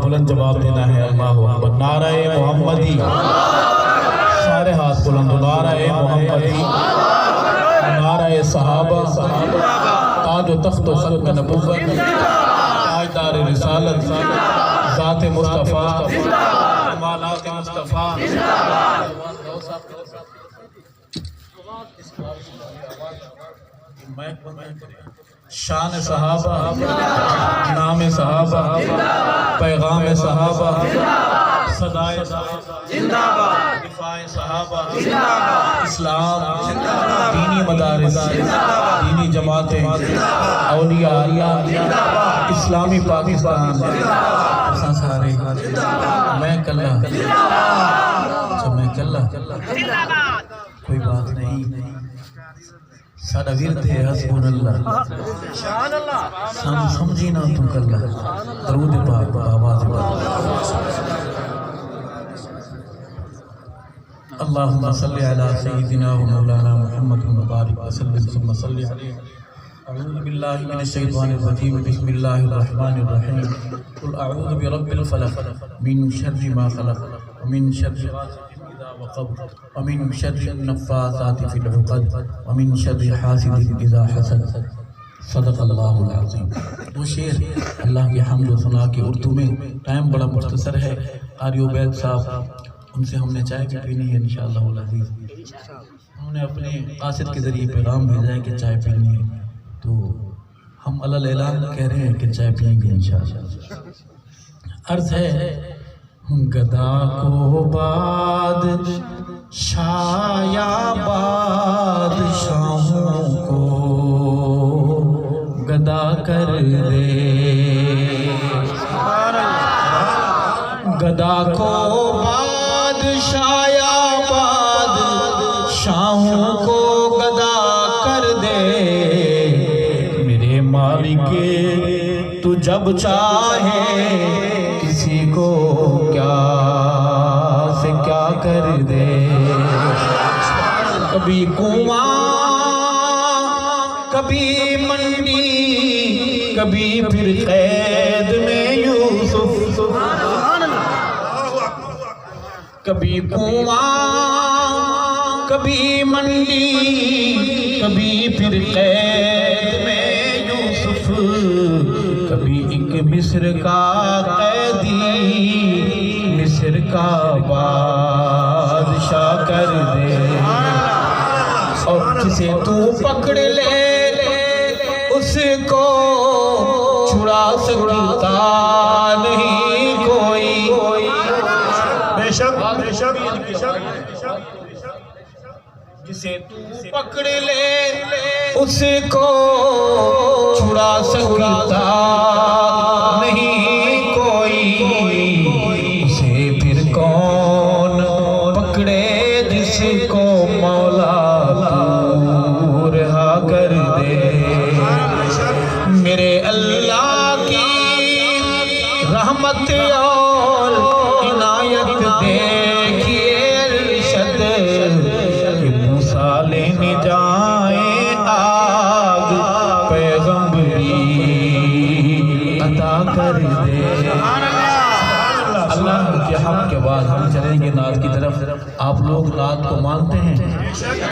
بلند جواب دینا ہے اللہ اکبر۔ نعرہ محمدی، سارے ہاتھ بلند، نعرہ محمدی، نعرہ صحابہ، تاج و تخت و ختم نبوت، تاجدار رسالت، ذات مصطفیٰ، کمالات مصطفیٰ، شان صحابہ، نام صحابہ، پیغام صحابہ، صدائے صحابہ، دفاع صحابہ، اسلام، دینی مدارس، دینی جماعتیں، اولیاء اللہ، اسلامی پاکستان، سارے میں کلہ کوئی بات نہیں، سارا ورد ہے حسبون اللہ، سانو سمجھی نہ تم کلہ، درود پاک آواز پاک۔ اللہم صلی علی سیدنا و مولانا محمد مبارک وسلم ثم صلی علیہ۔ اعوذ باللہ من الشیطان الرجیم، بسم اللہ الرحمن الرحیم، قل اعوذ برب الفلق من شر ما خلق ومن شر غاسق اذا وقب ومن شر النفاثات في العقد ومن شر حاسد اذا حسد۔ صدق اللہ العظیم۔ وہ شعر اللہ کی حمد و ثنا کی اردو میں، ٹائم بڑا مختصر ہے، قاری عبید صاحب، ان سے ہم نے چائے بھی پینی ہے انشاءاللہ العزیز۔ انہوں نے اپنے قاصد کے ذریعے پیغام بھیجا ہے کہ چائے پینی ہے، تو ہم علل اعلان کہہ رہے ہیں کہ چائے پئیں گے انشاءاللہ۔ عرض ہے گدا کو باد شایا بادشاہوں کو گدا کر دے، گدا کو بادشایا بادشاہوں کو گدا کر دے، میرے مالک تو جب چاہے کسی کو کیا سے کیا کر دے، کبھی کنواں کبھی منڈی کبھی پھر قید میں یوسف، کبھی کنواں کبھی منڈی کبھی پھر قید میں یوسف، کبھی ایک مصر کا قیدی مصر کا بادشاہ کر دے، اور جسے تو پکڑ لے اس کو چھڑا سکتا نہیں کوئی، بے شک جسے تو پکڑ لے اس کو چھڑا سکتا نہیں کوئی، اسے پھر کون پکڑے جس کو مولا تو رہا کر دے، میرے اللہ کی رحمت اور عنایت دیکھیے ارشد کہ موسیٰ لینے جائیں آگ پیغمبری عطا کر دے۔ اللہ کے حمد کے بعد ہم چلیں گے نعت کی طرف۔ آپ لوگ نعت کو مانتے ہیں؟